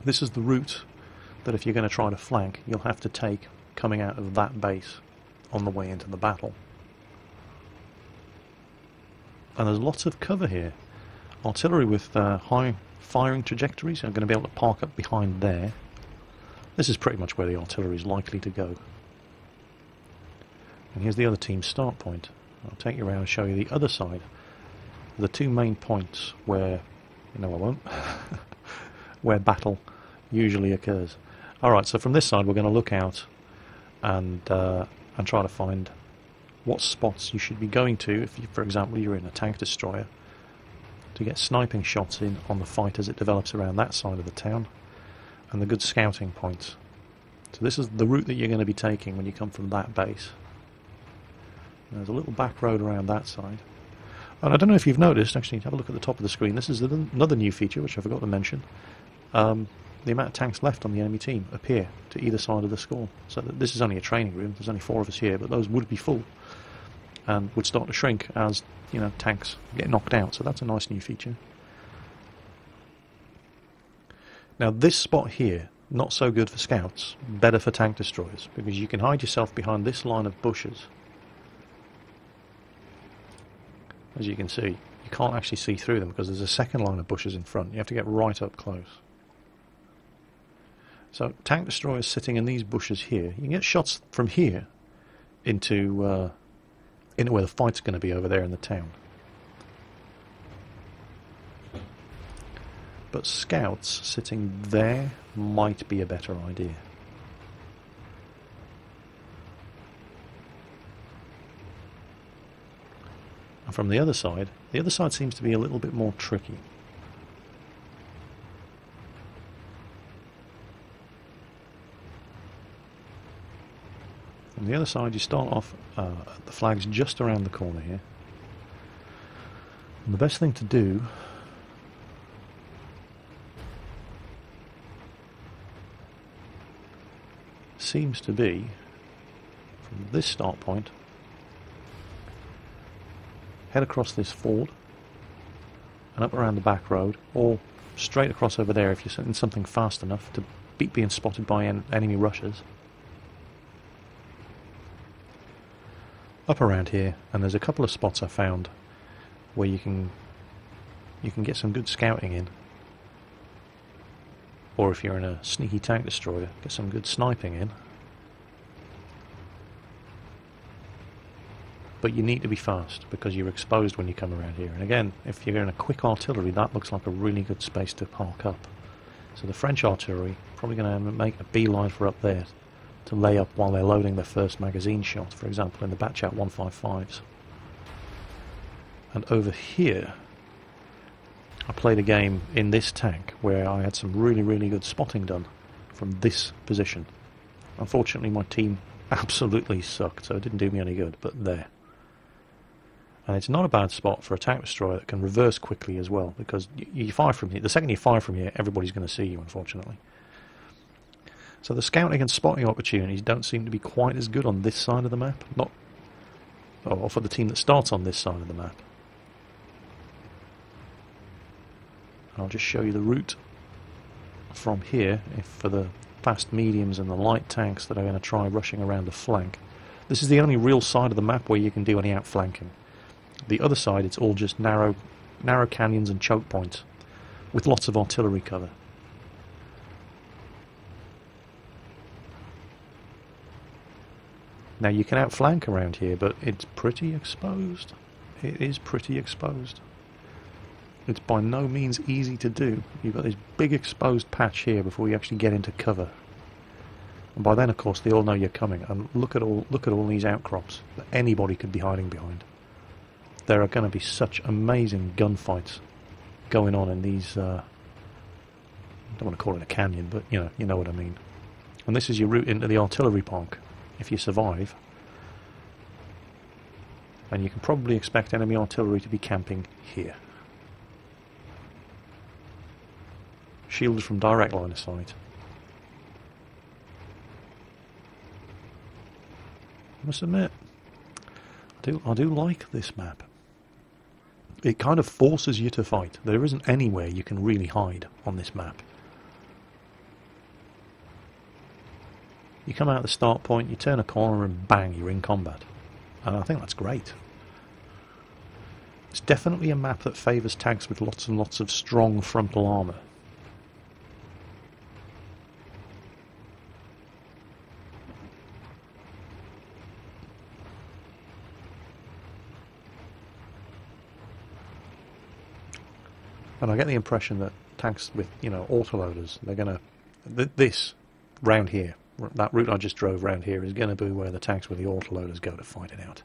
this is the route that if you're going to try to flank, you'll have to take coming out of that base on the way into the battle. And there's lots of cover here. Artillery with high firing trajectories are going to be able to park up behind there. This is pretty much where the artillery is likely to go. And here's the other team's start point. I'll take you around and show you the other side. The two main points where, no I won't, where battle usually occurs. Alright, so from this side we're going to look out and try to find what spots you should be going to if, for example, you're in a tank destroyer, to get sniping shots in on the fight as it develops around that side of the town, and the good scouting points. So this is the route that you're going to be taking when you come from that base. There's a little back road around that side. And I don't know if you've noticed, actually, have a look at the top of the screen. This is another new feature which I forgot to mention. The amount of tanks left on the enemy team appear to either side of the score. So this is only a training room, there's only 4 of us here, but those would be full. and would start to shrink as, you know, tanks get knocked out. So that's a nice new feature. Now this spot here, not so good for scouts, better for tank destroyers, because you can hide yourself behind this line of bushes. As you can see, you can't actually see through them because there's a second line of bushes in front. You have to get right up close. So tank destroyers sitting in these bushes here, you can get shots from here into where the fight's going to be over there in the town. But scouts sitting there might be a better idea. And from the other side seems to be a little bit more tricky. From the other side, you start off the flag's just around the corner here. And the best thing to do seems to be, from this start point, head across this ford and up around the back road, or straight across over there if you're in something fast enough to beat being spotted by enemy rushers. Up around here, and there's a couple of spots I found where you can get some good scouting in, or if you're in a sneaky tank destroyer, get some good sniping in. But you need to be fast because you're exposed when you come around here. And again, if you're in a quick artillery, that looks like a really good space to park up. So the French artillery probably going to make a beeline for up there to lay up while they're loading their first magazine shot, for example in the Batchat 155s. And over here, I played a game in this tank where I had some really, really good spotting done from this position. Unfortunately, my team absolutely sucked, so it didn't do me any good, but there. And it's not a bad spot for a tank destroyer that can reverse quickly as well, because you fire from here. The second you fire from here, everybody's going to see you, unfortunately. So the scouting and spotting opportunities don't seem to be quite as good on this side of the map. Or for the team that starts on this side of the map. I'll just show you the route from here for the fast mediums and the light tanks that are going to try rushing around the flank. This is the only real side of the map where you can do any outflanking. The other side, it's all just narrow canyons and choke points with lots of artillery cover. Now you can outflank around here, but it's pretty exposed. It is pretty exposed. It's by no means easy to do. You've got this big exposed patch here before you actually get into cover. And by then, of course, they all know you're coming. And look at all these outcrops that anybody could be hiding behind. There are going to be such amazing gunfights going on in these. I don't want to call it a canyon, but you know what I mean. And this is your route into the artillery park, if you survive. And you can probably expect enemy artillery to be camping here. Shielded from direct line of sight. I must admit, I do like this map. It kind of forces you to fight. There isn't anywhere you can really hide on this map. You come out at the start point, you turn a corner and bang, you're in combat. And I think that's great. It's definitely a map that favours tanks with lots and lots of strong frontal armour. And I get the impression that tanks with, autoloaders, they're going to... This, round here, that route I just drove round here is going to be where the tanks with the autoloaders go to fight it out.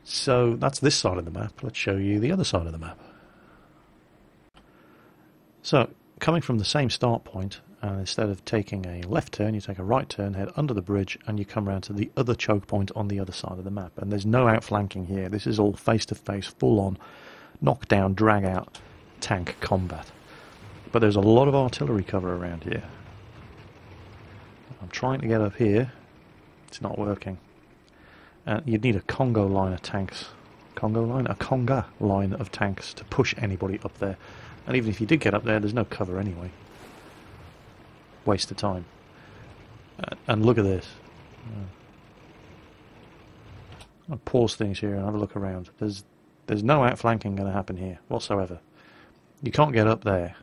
So that's this side of the map. Let's show you the other side of the map. So, coming from the same start point, instead of taking a left turn, you take a right turn, head under the bridge, and you come round to the other choke point on the other side of the map. And there's no outflanking here. This is all face-to-face, full-on, knock-down, drag-out tank combat. But there's a lot of artillery cover around here. I'm trying to get up here. It's not working. You'd need a Congo line of tanks. Congo line? A Conga line of tanks to push anybody up there. And even if you did get up there, there's no cover anyway. Waste of time. And look at this. I'll pause things here and have a look around. There's no outflanking going to happen here whatsoever. You can't get up there.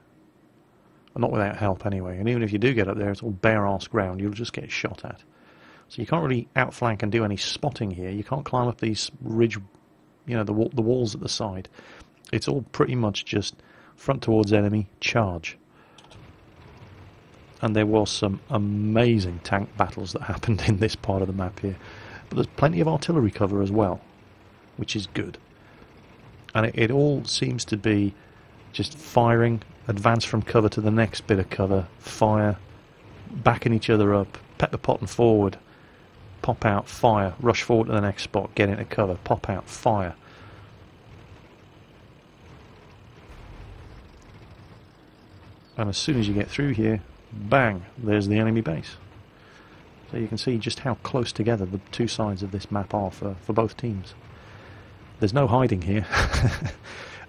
Not without help anyway. And even if you do get up there, it's all bare-arse ground. You'll just get shot at. So you can't really outflank and do any spotting here. You can't climb up these ridge, you know, the walls at the side. It's all pretty much just front towards enemy, charge. And there was some amazing tank battles that happened in this part of the map here. But there's plenty of artillery cover as well, which is good. And it all seems to be just firing, advance from cover to the next bit of cover, fire, backing each other up, pepper potting forward, pop out, fire, rush forward to the next spot, get into cover, pop out, fire. And as soon as you get through here, bang, there's the enemy base. So you can see just how close together the two sides of this map are for both teams. There's no hiding here.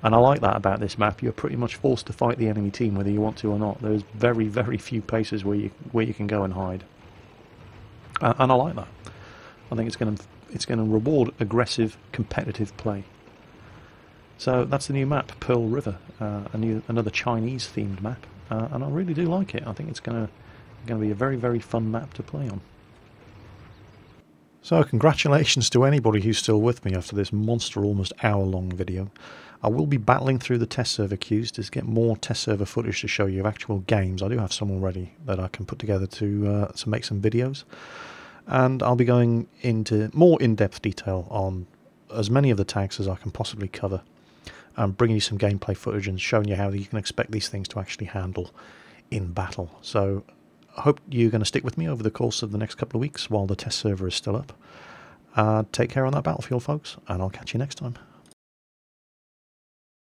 And I like that about this map. You're pretty much forced to fight the enemy team whether you want to or not. There's very, very few places where you can go and hide. And I like that. I think it's going to reward aggressive, competitive play. So that's the new map, Pearl River, another Chinese-themed map, and I really do like it. I think it's going to be a very, very fun map to play on. So congratulations to anybody who's still with me after this monster, almost hour-long video. I will be battling through the test server queues to get more test server footage to show you of actual games. I do have some already that I can put together to make some videos. And I'll be going into more in-depth detail on as many of the tanks as I can possibly cover, and bringing you some gameplay footage and showing you how you can expect these things to actually handle in battle. So I hope you're going to stick with me over the course of the next couple of weeks while the test server is still up. Take care on that battlefield, folks, and I'll catch you next time.